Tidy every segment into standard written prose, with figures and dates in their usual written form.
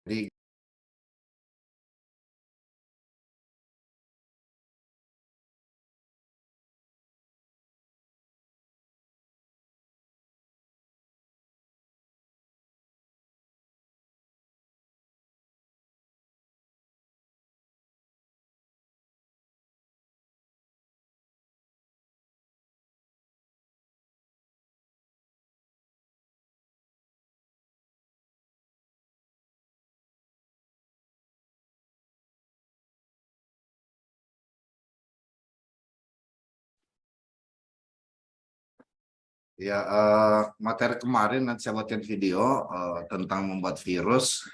Jadi ya, materi kemarin nanti saya buatkan video tentang membuat virus.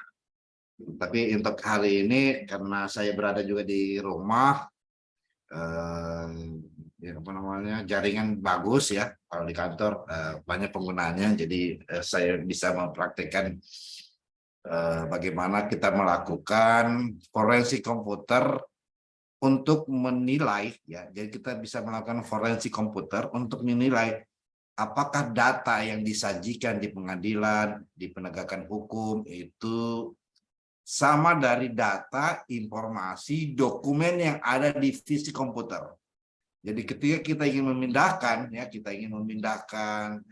Tapi untuk hari ini karena saya berada juga di rumah, ya apa namanya, jaringan bagus ya. Kalau di kantor banyak penggunanya, jadi saya bisa mempraktikkan bagaimana kita melakukan forensik komputer untuk menilai ya. Jadi kita bisa melakukan forensik komputer untuk menilai apakah data yang disajikan di pengadilan, di penegakan hukum itu sama dari data, informasi, dokumen yang ada di fisik komputer. Jadi ketika kita ingin memindahkan, ya kita ingin memindahkan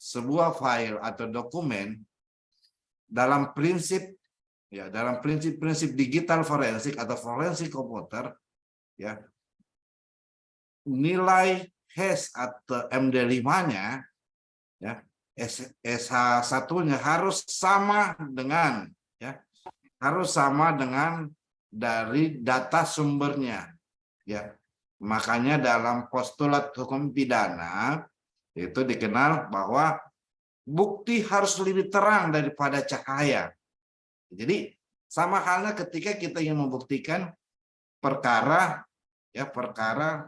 sebuah file atau dokumen dalam prinsip, ya dalam prinsip-prinsip digital forensik atau forensik komputer, ya nilai hash atau MD5-nya, ya SH1-nya harus sama dengan, ya harus sama dengan dari data sumbernya, ya. Makanya dalam postulat hukum pidana itu dikenal bahwa bukti harus lebih terang daripada cahaya. Jadi sama halnya ketika kita ingin membuktikan perkara, ya perkara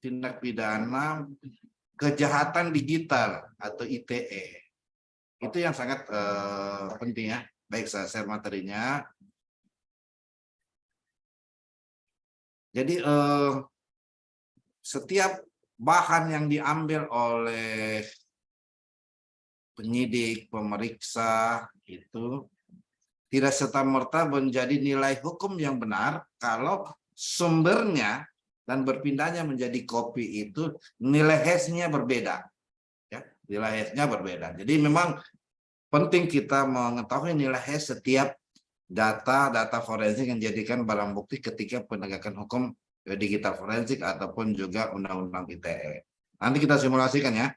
tindak pidana kejahatan digital atau ITE. Itu yang sangat penting ya. Baik, saya share materinya. Jadi setiap bahan yang diambil oleh penyidik, pemeriksa itu tidak serta-merta menjadi nilai hukum yang benar kalau sumbernya dan berpindahnya menjadi kopi itu nilai hash-nya berbeda. Ya, nilai hash-nya berbeda. Jadi memang penting kita mengetahui nilai hash setiap data forensik yang dijadikan barang bukti ketika penegakan hukum digital forensik ataupun juga undang-undang ITE. Nanti kita simulasikan ya.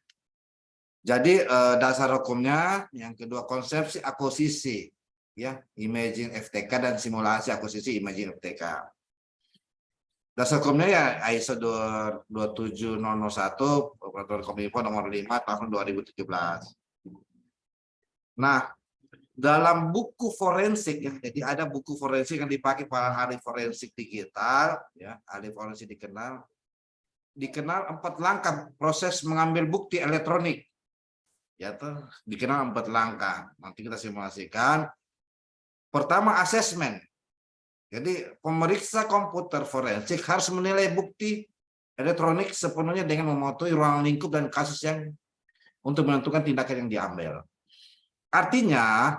Jadi dasar hukumnya yang kedua konsepsi akuisisi, ya imaging FTK dan simulasi akuisisi imaging FTK. Dasar hukumnya ya ISO 27001 Peraturan Kominfo nomor 5 tahun 2017. Nah, dalam buku forensik ya, jadi ada buku forensik yang dipakai para ahli forensik digital, ya ahli forensik dikenal 4 langkah proses mengambil bukti elektronik, ya tuh dikenal 4 langkah. Nanti kita simulasikan. Pertama asesmen. Jadi pemeriksa komputer forensik harus menilai bukti elektronik sepenuhnya dengan mematuhi ruang lingkup dan kasus yang untuk menentukan tindakan yang diambil. Artinya,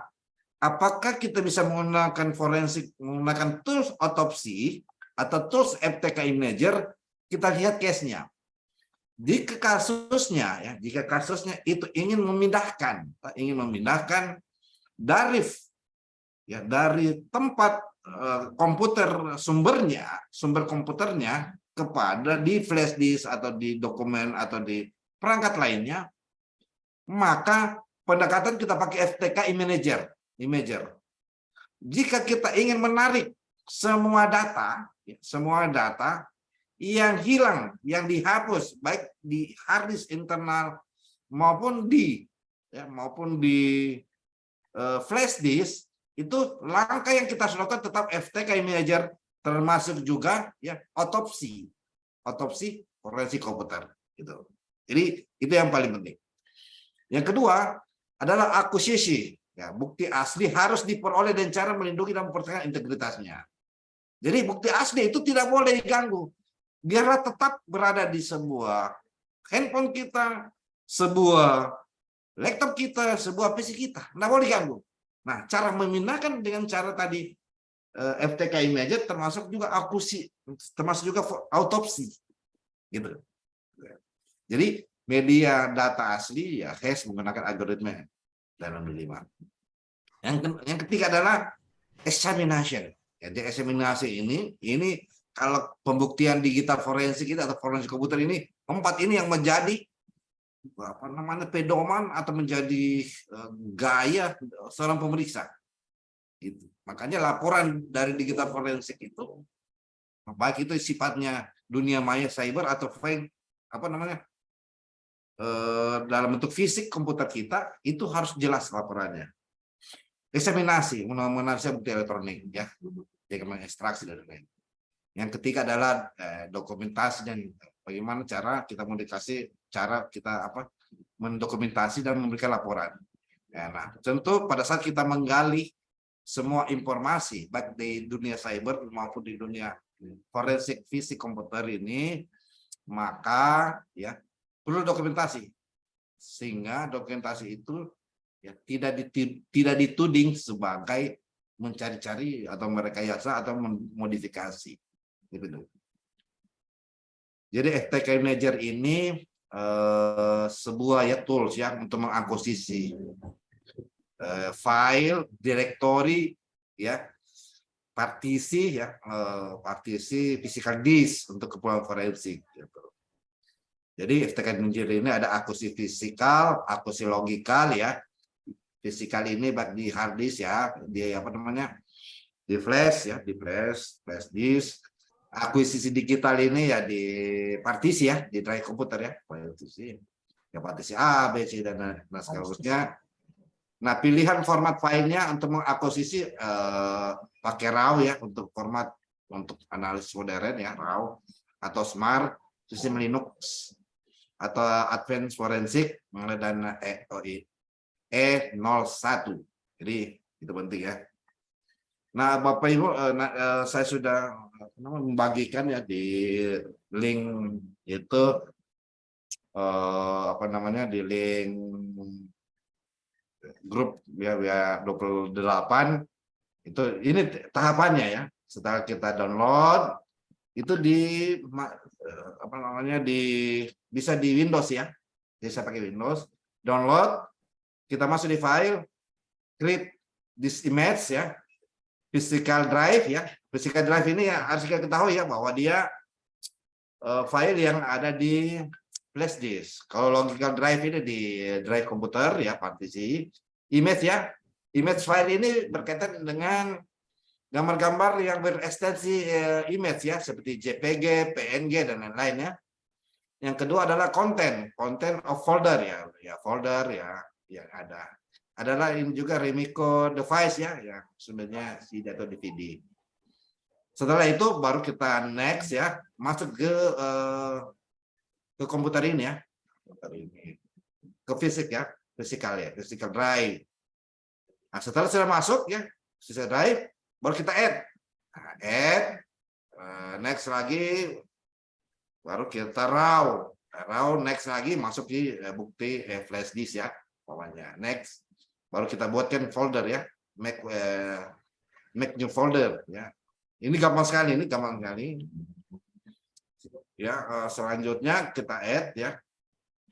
apakah kita bisa menggunakan forensik, menggunakan tools otopsi atau tools FTK Imager? Kita lihat case-nya. Jika kasusnya itu ingin memindahkan dari tempat komputer sumber komputernya kepada di flash disk atau di dokumen atau di perangkat lainnya, maka pendekatan kita pakai FTK Imager. Jika kita ingin menarik semua data yang hilang, yang dihapus, baik di hard disk internal maupun di flash disk, itu langkah yang kita lakukan tetap FTK Imager, termasuk juga ya otopsi forensik komputer. Gitu. Jadi itu yang paling penting. Yang kedua adalah akuisisi. Ya, bukti asli harus diperoleh dengan cara melindungi dan mempertahankan integritasnya. Jadi bukti asli itu tidak boleh diganggu. Biarlah tetap berada di sebuah handphone kita, sebuah laptop kita, sebuah PC kita. Tidak boleh diganggu. Nah, cara memindahkan dengan cara tadi FTK Imager termasuk juga akusi, termasuk juga autopsi, gitu. Jadi media data asli ya hash menggunakan algoritma dalam 5. Yang ketiga adalah examination. Jadi eksaminasi ini kalau pembuktian digital forensik itu atau forensik komputer ini 4 ini yang menjadi apa namanya pedoman atau menjadi gaya seorang pemeriksa. Gitu. Makanya laporan dari digital forensik itu baik itu sifatnya dunia maya cyber atau apa namanya dalam bentuk fisik komputer kita itu harus jelas laporannya. Eksaminasi menganalisa bukti elektronik ya, jadi mengekstraksi dari lain. Yang ketiga adalah dokumentasi dan bagaimana cara kita komunikasi, cara kita mendokumentasi dan memberikan laporan. Ya, nah, tentu pada saat kita menggali semua informasi baik di dunia cyber maupun di dunia forensik fisik komputer ini, maka ya perlu dokumentasi sehingga dokumentasi itu ya tidak dituding sebagai mencari-cari atau merekayasa atau memodifikasi. Gitu. Jadi FTK Imager ini sebuah ya tools ya untuk mengakusisi file, directory, ya partisi ya partisi physical disk untuk keperluan forensik. Gitu. Jadi FTK Imager ini ada akusi fisikal, akusi logikal ya. Fisikal ini baik di hard disk ya, di apa namanya di flash ya, di flash disk. Akuisisi digital ini ya di partisi ya, di drive komputer ya, partisi ya partisi A, B, C dan seterusnya. Nah pilihan format filenya untuk mengakuisisi pakai RAW ya untuk format untuk analisis modern ya RAW atau SMART sistem Linux atau Advanced Forensic dan E01. Jadi itu penting ya. Nah, Bapak Ibu, saya sudah membagikan ya di link itu apa namanya di link grup ya 28 itu ini tahapannya ya. Setelah kita download itu di apa namanya bisa di Windows ya. Jadi saya pakai Windows, download, kita masuk di file, create this image ya. Physical drive ya, physical drive ini ya harus kita ketahui ya bahwa dia file yang ada di flash disk. Kalau logical drive ini di drive komputer ya partisi. Image ya, image file ini berkaitan dengan gambar-gambar yang berekstensi image ya seperti JPG, PNG dan lain-lain ya. Yang kedua adalah content of folder ya folder ya yang ada. Adalah ini juga Remiko device ya yang sebenarnya CD atau DVD. Setelah itu baru kita next ya masuk ke komputer ini ya, ke fisik ya, physical drive. Nah, setelah sudah masuk ya physical drive, baru kita add, next lagi, baru kita raw next lagi masuk di bukti flash disk ya, pokoknya next. Baru kita buatkan folder ya, make new folder ya. Ini gampang sekali, Ya, selanjutnya kita add ya,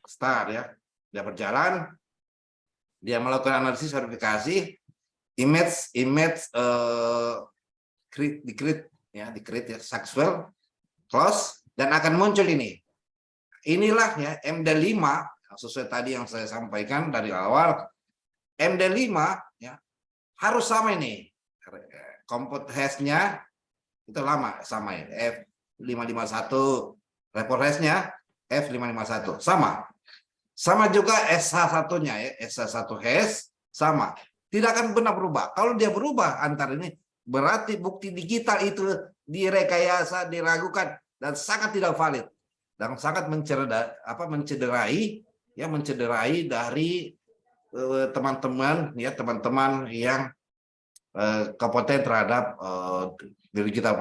start ya. Dia berjalan, dia melakukan analisis verifikasi, image create ya, successful, close dan akan muncul ini. Inilah ya MD5 sesuai tadi yang saya sampaikan dari awal. MD5 ya harus sama ini compute hash-nya itu sama ya F551 report hash-nya F551 sama juga SH1-nya ya SH1 hash sama tidak akan pernah berubah. Kalau dia berubah antar ini berarti bukti digital itu direkayasa, diragukan dan sangat tidak valid dan sangat mencederai dari teman-teman yang kompeten terhadap digital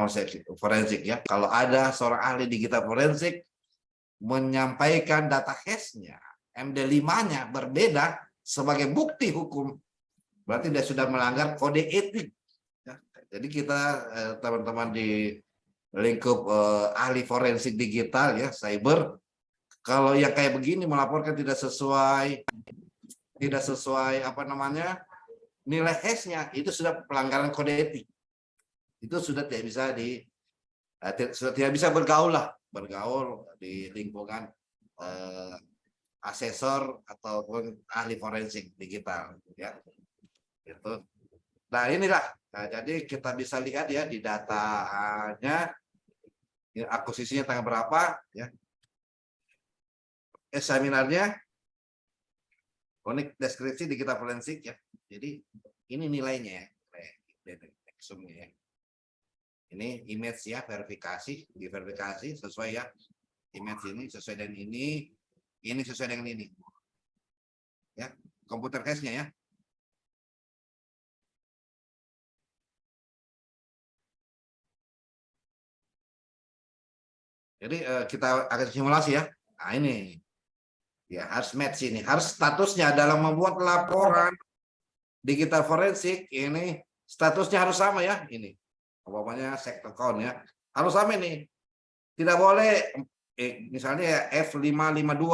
forensik ya. Kalau ada seorang ahli digital forensik menyampaikan data hash-nya, MD5-nya berbeda sebagai bukti hukum berarti dia sudah melanggar kode etik. Ya. Jadi kita teman-teman di lingkup ahli forensik digital ya, cyber, kalau yang kayak begini melaporkan tidak sesuai apa namanya nilai S-nya, itu sudah pelanggaran kode etik. Itu sudah tidak bisa sudah tidak bisa bergaul di lingkungan asesor ataupun ahli forensik digital ya. Itu. Nah, inilah. Nah, jadi kita bisa lihat ya di datanya ya, akuisisinya tanggal berapa ya. Seminarnya unik deskripsi digital forensik ya. Jadi ini nilainya ya. Ya. Ini image ya, diverifikasi sesuai ya. Image ini sesuai dengan ini sesuai dengan ini. Ya, komputer case-nya ya. Jadi kita akan simulasi ya. Nah, ini ya harus match ini, harus statusnya dalam membuat laporan digital forensik ini statusnya harus sama ya. Ini umpamanya sector count ya, harus sama ini. Tidak boleh misalnya ya F552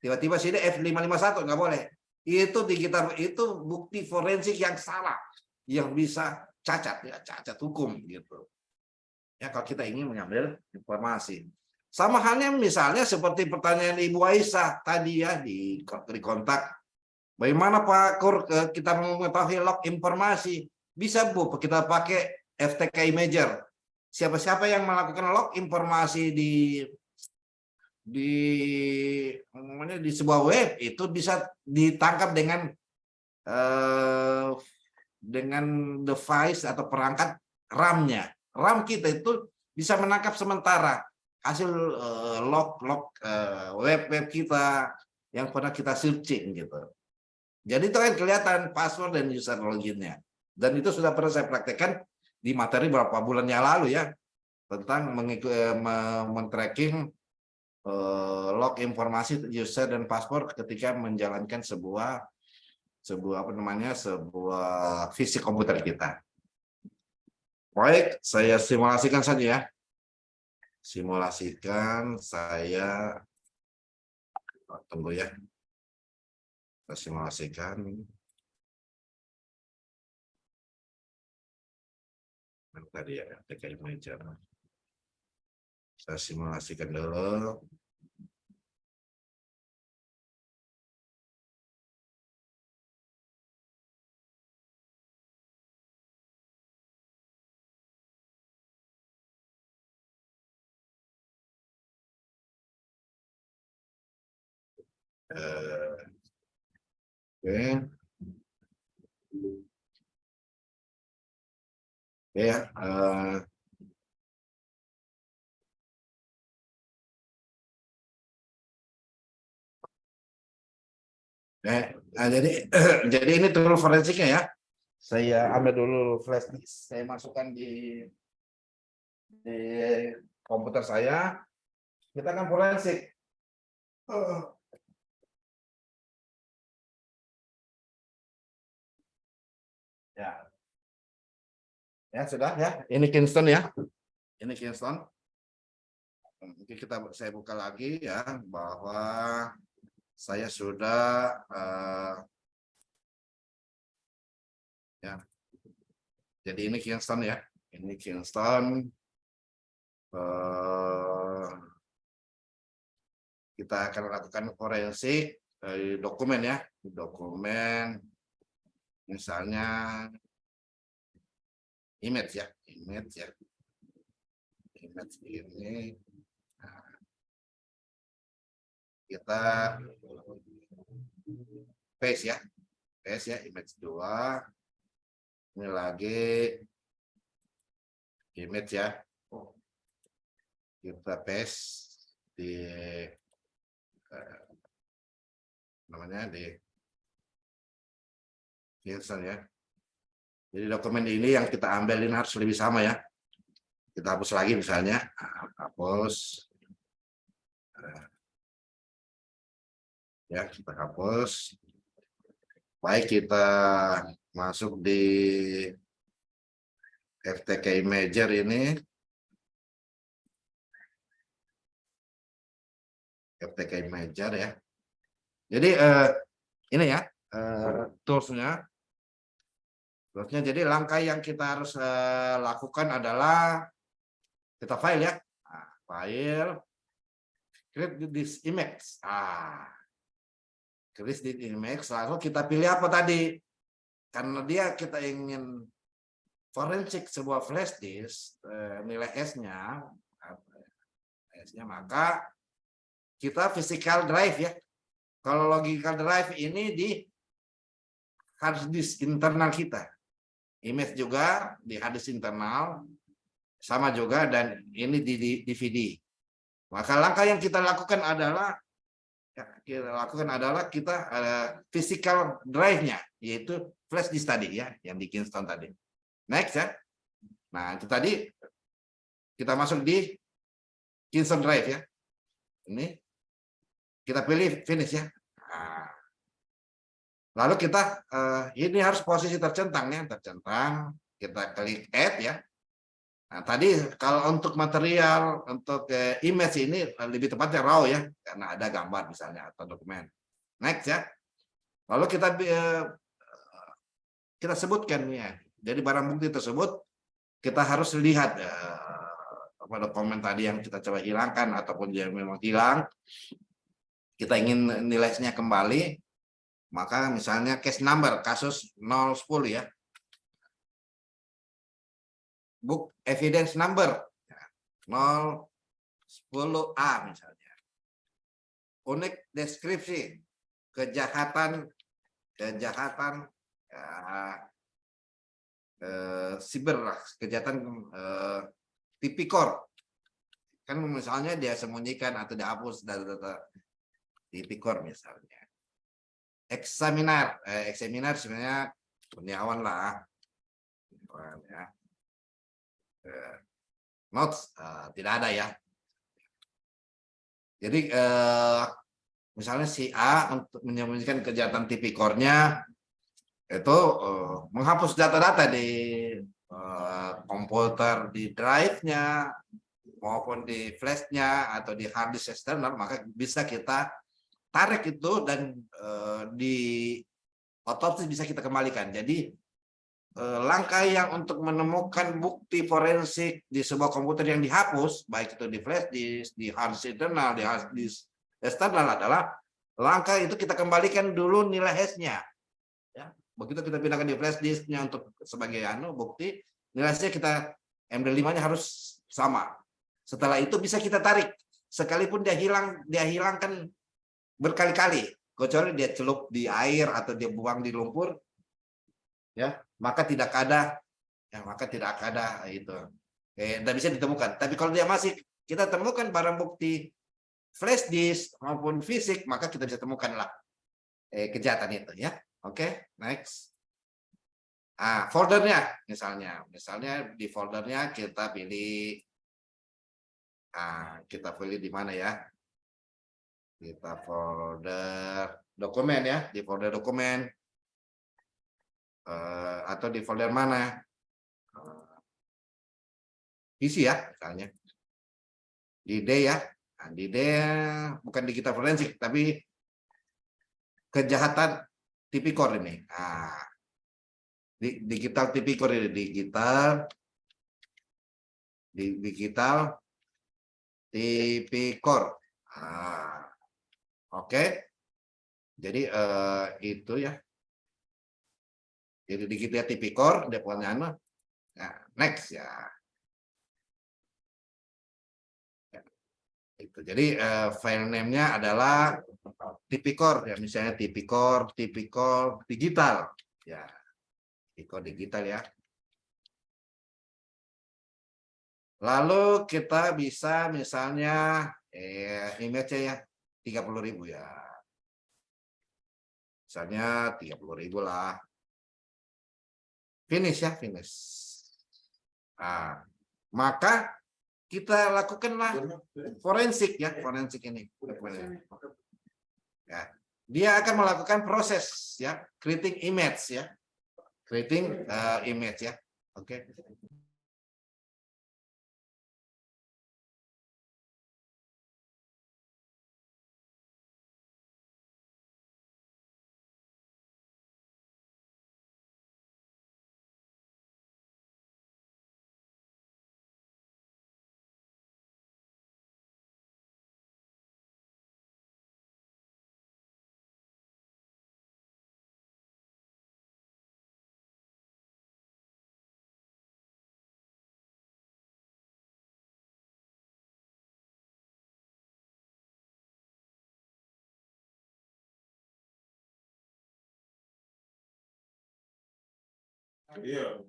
tiba-tiba sini F551, nggak boleh. Itu digital, itu bukti forensik yang salah, yang bisa cacat ya, cacat hukum gitu. Ya, kalau kita ingin mengambil informasi. Sama halnya misalnya seperti pertanyaan Ibu Aisyah tadi ya di kontak. Bagaimana Pak Kur kita mengetahui log informasi? Bisa Bu, kita pakai FTK Imager. Siapa-siapa yang melakukan log informasi di sebuah web itu bisa ditangkap dengan device atau perangkat RAM-nya. RAM kita itu bisa menangkap sementara hasil log web kita yang pernah kita searching gitu. Jadi itu kan kelihatan password dan user login-nya. Dan itu sudah pernah saya praktekkan di materi beberapa bulan yang lalu ya, tentang men-tracking log informasi user dan password ketika menjalankan sebuah visi komputer kita. Baik, saya simulasikan saja ya. Simulasikan, saya tunggu ya. Kita simulasikan. Tadi ya, TK Imager. Saya simulasikan dulu. Oke. Ya, jadi ini tool forensiknya ya. Saya ambil dulu flash disk, saya masukkan di komputer saya. Kita akan forensik. Ya. Ya sudah ya. Ini Kingston ya. Ini Kingston. Mungkin saya buka lagi ya bahwa saya sudah ya. Jadi ini Kingston ya. Ini Kingston. Kita akan lakukan forensik dokumen ya. Dokumen misalnya image ya. Image ini. Nah, kita paste ya. Paste ya, image 2. Ini lagi image ya. Kita paste di namanya di Kingston ya. Jadi dokumen ini yang kita ambil ini harus lebih sama ya. Kita hapus lagi misalnya, hapus. Ya, kita hapus. Baik, kita masuk di FTK Imager ini. FTK Imager ya. Jadi ini ya toolsnya. Jadi langkah yang kita harus lakukan adalah kita file ya. Nah, file, create this image. Create this image. Lalu kita pilih apa tadi? Karena kita ingin forensik sebuah flash disk, nilai S-nya, maka kita physical drive ya. Kalau logical drive ini di hard disk internal kita. Image juga di hard disk internal, sama juga, dan ini di DVD. Maka langkah yang kita lakukan adalah kita physical drive-nya, yaitu flash disk tadi ya, yang di Kingston tadi. Next ya. Nah, itu tadi kita masuk di Kingston Drive ya. Ini kita pilih finish ya. Nah, lalu kita ini harus posisi tercentang ya, tercentang. Kita klik add ya. Nah, tadi kalau untuk material, untuk image ini lebih tepatnya raw ya, karena ada gambar misalnya atau dokumen. Next ya. Lalu kita sebutkan ya. Jadi barang bukti tersebut kita harus lihat pada dokumen tadi yang kita coba hilangkan ataupun dia memang hilang. Kita ingin nilainya kembali, maka misalnya case number kasus 010 ya. Book evidence number 010A misalnya. Unik deskripsi kejahatan siber, kejahatan tipikor. Kan misalnya dia sembunyikan atau dihapus data tipikor misalnya. Eksaminar sebenarnya kurniawan lah. Ya. Notes tidak ada ya. Jadi misalnya si A untuk menyembunyikan kejahatan tipikornya itu menghapus data-data di komputer, di drive-nya maupun di flash-nya atau di hard disk eksternal, maka bisa kita tarik itu dan di otopsi bisa kita kembalikan. Jadi langkah yang untuk menemukan bukti forensik di sebuah komputer yang dihapus, baik itu di flash disk, di hard disk internal, di hard disk eksternal, adalah langkah itu kita kembalikan dulu nilai hash-nya. Ya. Begitu kita pindahkan di flash disk-nya untuk sebagai bukti, nilai hash-nya kita MD5-nya harus sama. Setelah itu bisa kita tarik, sekalipun dia hilangkan berkali-kali, kecuali dia celup di air atau dia buang di lumpur, ya maka tidak ada itu, tidak bisa ditemukan. Tapi kalau dia masih kita temukan barang bukti flash disk maupun fisik, maka kita bisa temukanlah kejahatan itu ya. Oke, next. Foldernya misalnya di foldernya kita pilih di mana ya? Kita folder dokumen ya, di folder dokumen atau di folder mana? Isi ya misalnya. Di D ya. Nah, di D bukan digital forensik tapi kejahatan tipikor ini. Digital tipikor ini, digital tipikor. Oke. Jadi itu ya. Jadi digital tipikor depannya next ya. Itu. Jadi file name-nya adalah tipikor ya, misalnya tipikor digital ya, tipikor digital ya. Lalu kita bisa misalnya image-nya ya 30.000 ya, misalnya 30.000 lah. Finish ya, finish. Maka kita lakukanlah forensik ya, forensik ini. Ya. dia akan melakukan proses ya, creating image ya, creating image ya. Oke.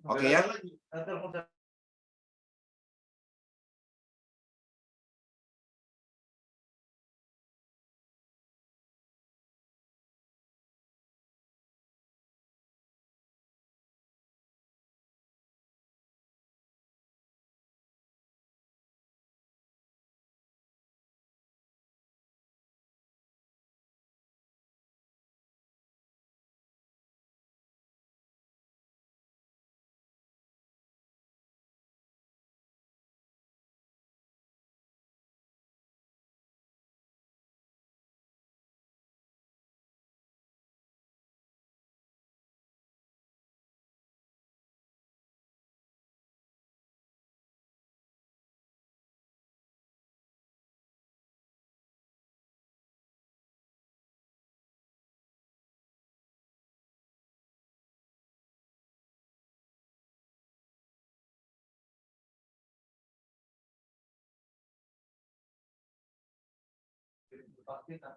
Oke ya.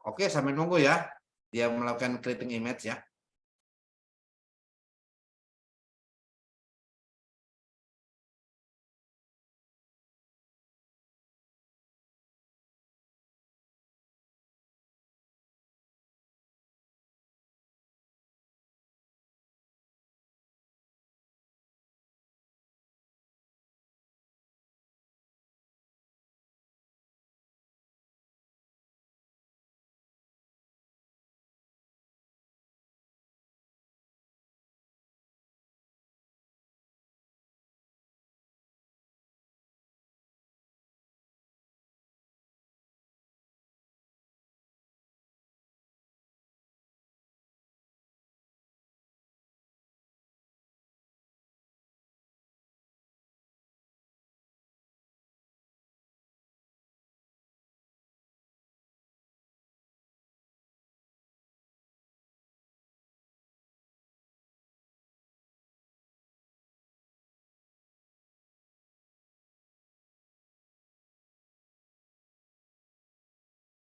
Oke, sambil nunggu ya. Dia melakukan creating image ya.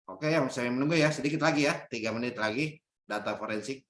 Oke, yang saya menunggu ya, sedikit lagi ya, 3 menit lagi data forensik.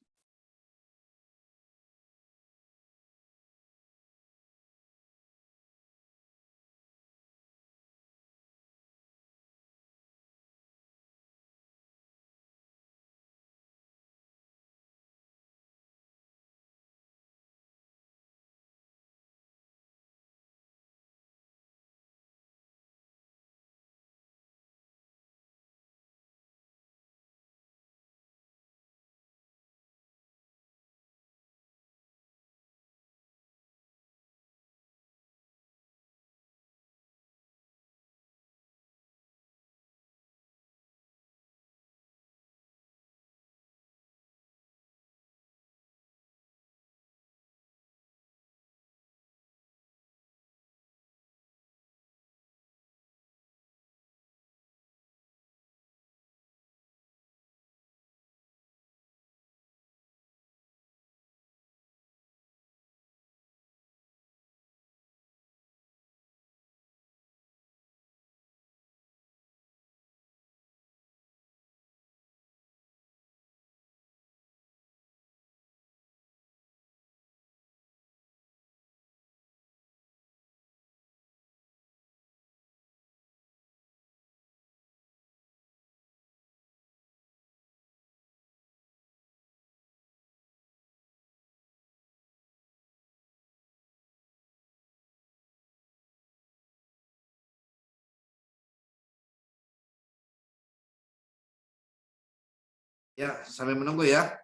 Ya, sambil menunggu ya.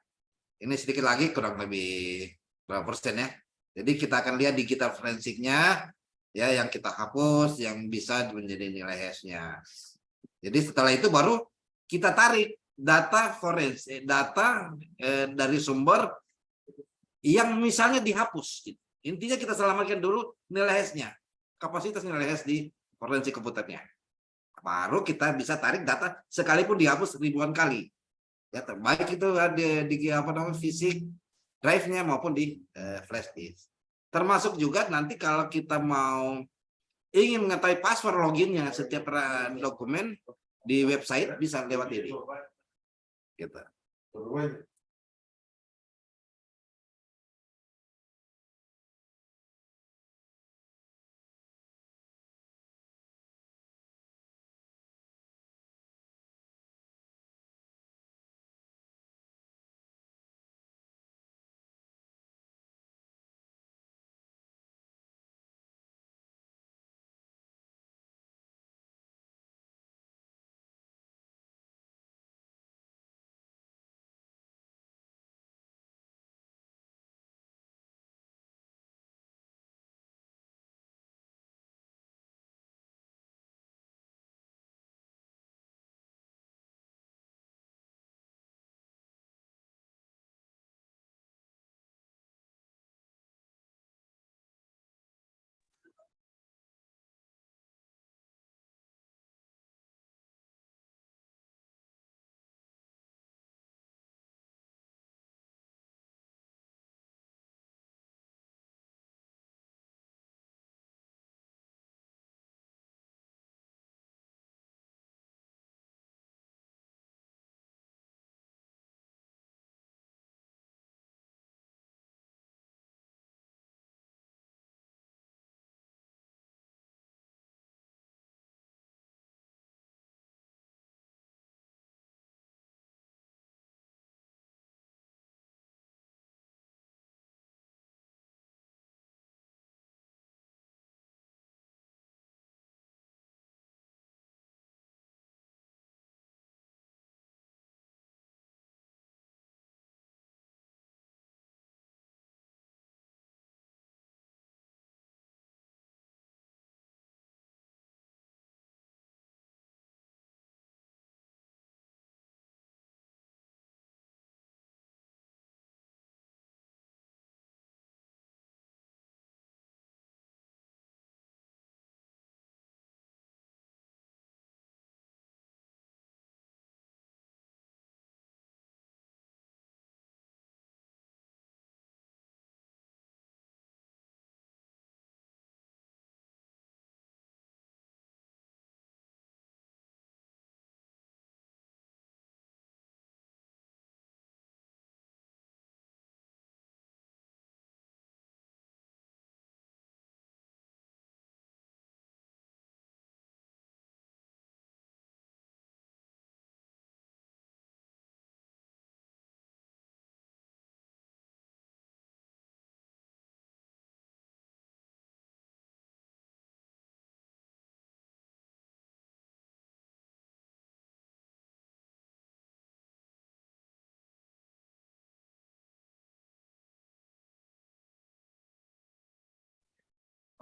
Ini sedikit lagi kurang lebih berapa persen ya. Jadi kita akan lihat digital forensiknya ya yang kita hapus yang bisa menjadi nilai hash-nya. Jadi setelah itu baru kita tarik data forensik, data dari sumber yang misalnya dihapus. Gitu. Intinya kita selamatkan dulu nilai hash-nya, kapasitas nilai hash di forensik komputernya. Baru kita bisa tarik data sekalipun dihapus ribuan kali. Ya, baik itu di apa namanya fisik drive-nya maupun di flash disk. Termasuk juga nanti kalau kita mau ingin mengetahui password loginnya setiap dokumen di website bisa lewat ini. Gitu.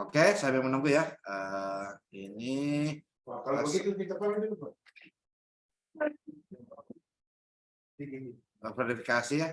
Oke, sambil menunggu ya. Ini kalau begitu kita verifikasi ya.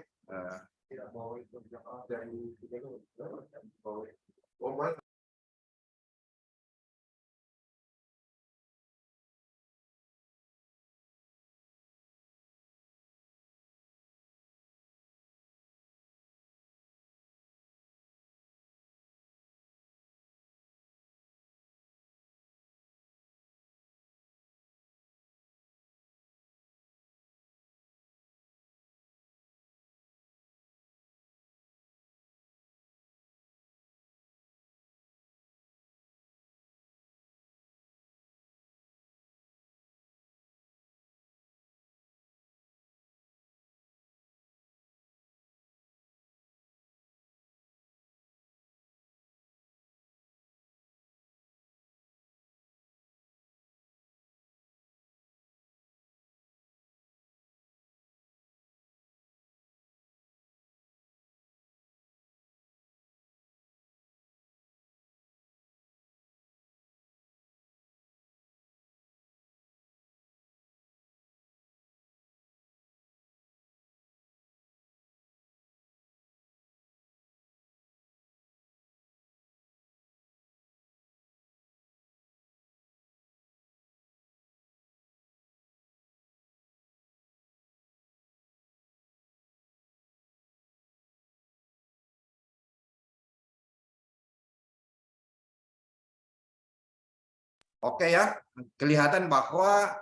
Oke ya, kelihatan bahwa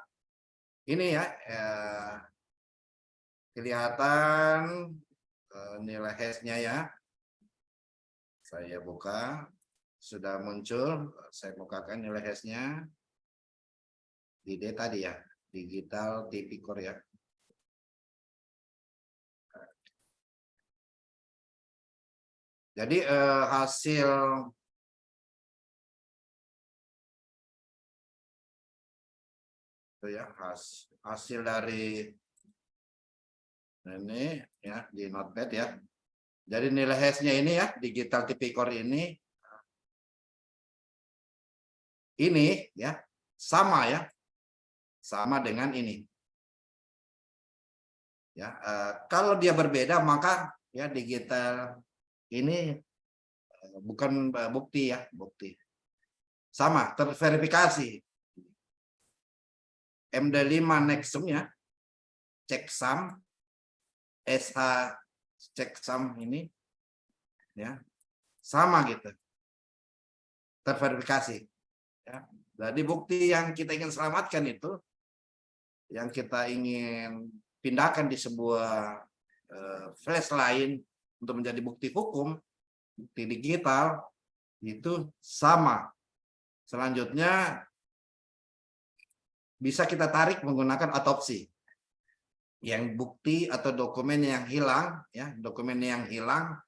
ini ya, kelihatan nilai hash-nya ya. Saya buka, sudah muncul, saya bukakan nilai hash-nya. Di D tadi ya, digital tipikor ya. Jadi hasil itu ya, hasil dari ini ya di Notepad ya. Jadi nilai hash-nya ini ya, digital tipikor ini ya sama ya, sama dengan ini. Ya, kalau dia berbeda maka ya digital ini bukan bukti ya, bukti. Sama, terverifikasi. MD5 Nexum ya, checksum, SH checksum ini ya, sama gitu. Terverifikasi. Ya. Jadi bukti yang kita ingin selamatkan itu, yang kita ingin pindahkan di sebuah flash lain untuk menjadi bukti hukum, bukti digital, itu sama. Selanjutnya bisa kita tarik menggunakan otopsi. Yang bukti atau dokumen yang hilang, ya dokumen yang hilang,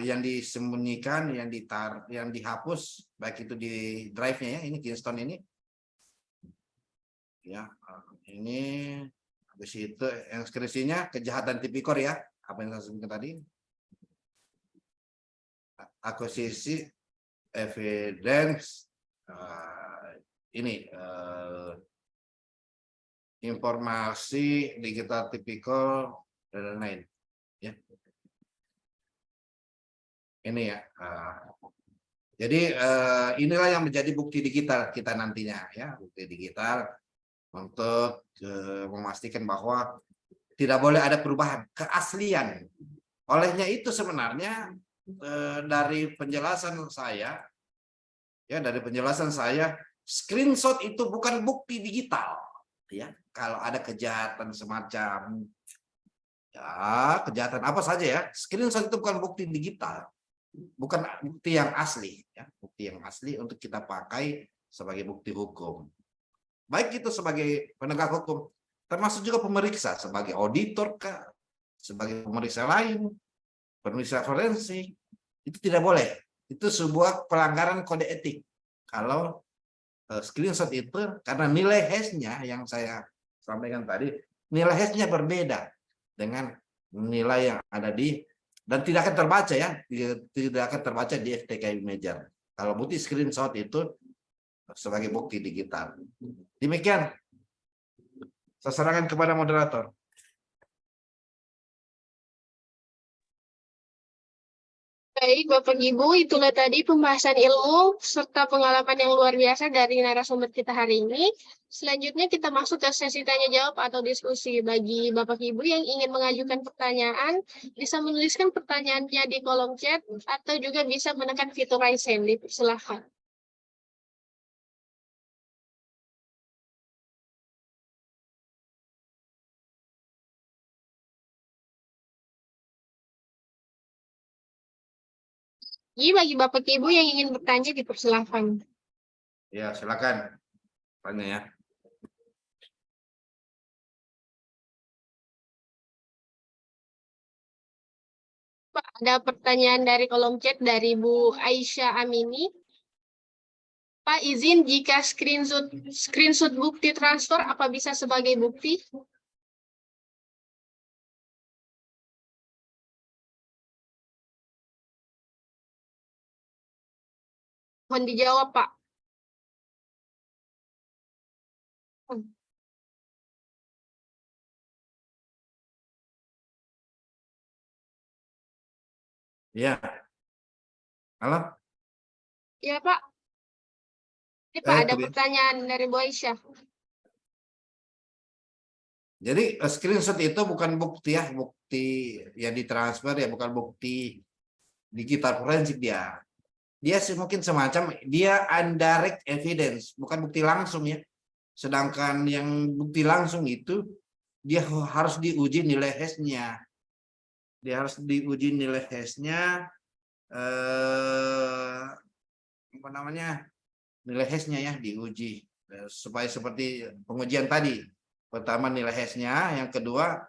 yang disembunyikan, yang dihapus, baik itu di drive-nya ya, ini Kingston ini, ya ini habis itu yang skripsinya kejahatan tipikor ya, apa yang saya sebutkan tadi, akuisisi evidence, ini informasi digital tipikor dan lain-lain ya. Ini ya, jadi inilah yang menjadi bukti digital kita nantinya ya, bukti digital untuk memastikan bahwa tidak boleh ada perubahan keaslian. Olehnya itu sebenarnya dari penjelasan saya ya, screenshot itu bukan bukti digital ya. Kalau ada kejahatan semacam ya, kejahatan apa saja ya, screenshot itu bukan bukti digital, bukan bukti yang asli ya, bukti yang asli untuk kita pakai sebagai bukti hukum. Baik itu sebagai penegak hukum, termasuk juga pemeriksa, sebagai auditor kah, sebagai pemeriksa lain, pemeriksa forensik, itu tidak boleh. Itu sebuah pelanggaran kode etik. Kalau screenshot itu, karena nilai hash-nya yang saya sampaikan tadi, nilai hash-nya berbeda dengan nilai yang ada dan tidak akan terbaca ya, tidak akan terbaca di FTK Imager. Kalau bukti screenshot itu sebagai bukti digital. Demikian, saya serahkan kepada moderator. Baik, Bapak Ibu, itulah tadi pembahasan ilmu serta pengalaman yang luar biasa dari narasumber kita hari ini. Selanjutnya kita masuk ke sesi tanya jawab atau diskusi. Bagi Bapak Ibu yang ingin mengajukan pertanyaan, bisa menuliskan pertanyaannya di kolom chat atau juga bisa menekan fitur raise hand. Silakan. Jadi bagi Bapak Ibu yang ingin bertanya dipersilahkan. Ya, silakan tanya ya. Pak, ada pertanyaan dari kolom chat dari Bu Aisyah Amini. Pak, izin jika screenshot bukti transfer apa bisa sebagai bukti? Mohon dijawab, Pak. Ya. Halo? Ya, Pak. Ini, Pak, ada Itu ya. pertanyaan dari Bu Aisyah. Jadi screenshot itu bukan bukti ya, bukti yang ditransfer ya, bukan bukti digital forensik dia. dia mungkin semacam dia indirect evidence, bukan bukti langsung ya. Sedangkan yang bukti langsung itu dia harus diuji nilai Hess-nya. Dia harus diuji nilai Hess-nya apa namanya? Nilai Hess-nya ya diuji supaya seperti pengujian tadi. Pertama nilai Hess-nya, yang kedua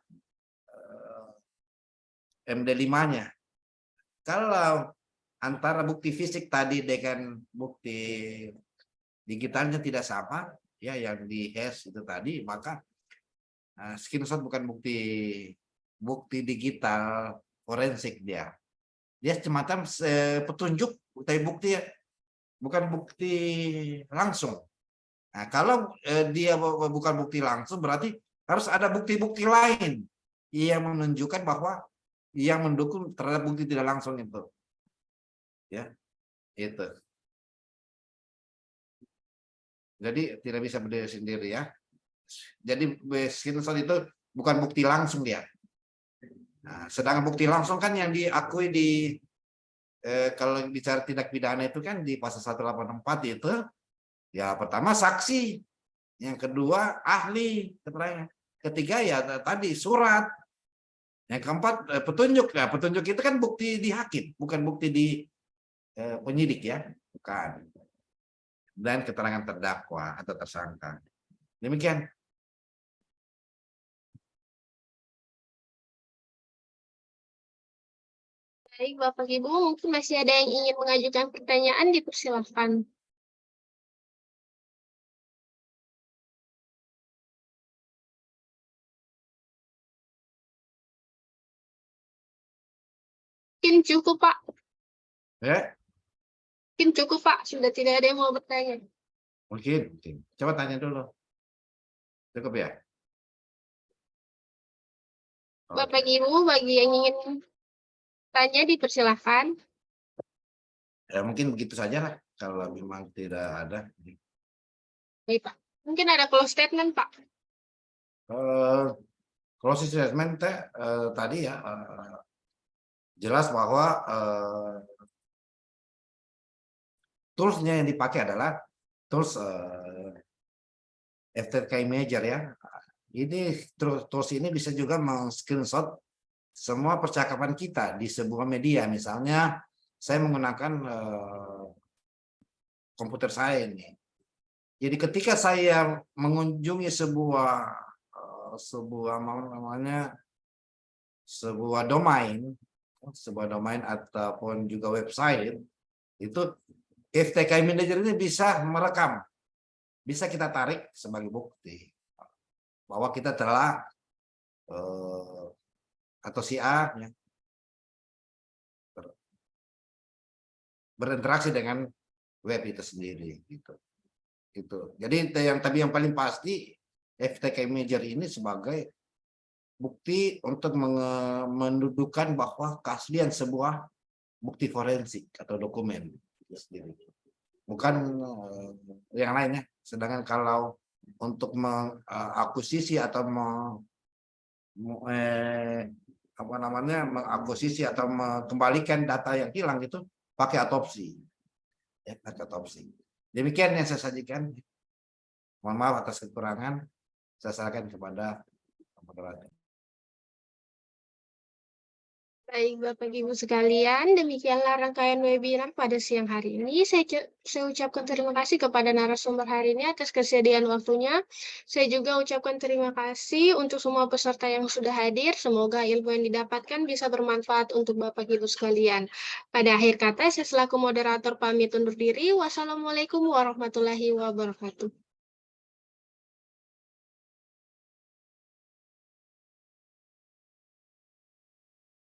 MD5-nya. Kalau antara bukti fisik tadi dengan bukti digitalnya tidak sama, ya yang di Hess itu tadi, maka screenshot bukan bukti digital forensik dia. Dia semacam petunjuk, tapi bukti bukan bukti langsung. Nah, kalau dia bukan bukti langsung, berarti harus ada bukti-bukti lain yang menunjukkan bahwa yang mendukung terhadap bukti tidak langsung itu. Ya, itu. Jadi tidak bisa berdiri sendiri ya. Jadi screenshot itu bukan bukti langsung dia. Nah, sedangkan bukti langsung kan yang diakui di kalau bicara tindak pidana itu kan di pasal 184 itu ya pertama saksi, yang kedua ahli keterangan, ketiga ya tadi surat, yang keempat petunjuk. Nah, petunjuk itu kan bukti di hakim, bukan bukti di penyidik ya, bukan. Dan keterangan terdakwa atau tersangka. Demikian. Baik, Bapak Ibu, mungkin masih ada yang ingin mengajukan pertanyaan, dipersilahkan. Mungkin cukup, Pak. Ya, Mungkin cukup, Pak. Sudah tidak ada yang mau bertanya. mungkin. Coba tanya dulu. Cukup ya? Bapak Ibu, bagi yang ingin tanya, dipersilahkan. Ya mungkin begitu saja lah. Kalau memang tidak ada. Baik, Pak. Mungkin ada close statement, Pak. Closing statement tadi ya jelas bahwa toolsnya yang dipakai adalah tools FTK Imager ya. Ini tools ini bisa juga meng-screenshot semua percakapan kita di sebuah media. Misalnya saya menggunakan komputer saya ini. Jadi ketika saya mengunjungi sebuah domain ataupun juga website, itu FTK Manager ini bisa merekam, bisa kita tarik sebagai bukti bahwa kita telah atau si A ya, berinteraksi dengan web itu sendiri gitu. Jadi yang paling pasti FTK Imager ini sebagai bukti untuk mendudukan bahwa keaslian sebuah bukti forensik atau dokumen itu sendiri. Bukan yang lainnya. Sedangkan kalau untuk mengakuisisi atau mengakuisisi atau mengembalikan data yang hilang itu pakai otopsi. Ya, pakai otopsi. Demikian yang saya sajikan. Mohon maaf atas kekurangan. Saya serahkan kepada moderator. Baik, Bapak Ibu sekalian, demikianlah rangkaian webinar pada siang hari ini. Saya ucapkan terima kasih kepada narasumber hari ini atas kesediaan waktunya. Saya juga ucapkan terima kasih untuk semua peserta yang sudah hadir. Semoga ilmu yang didapatkan bisa bermanfaat untuk Bapak Ibu sekalian. Pada akhir kata, saya selaku moderator pamit undur diri. Wassalamualaikum warahmatullahi wabarakatuh.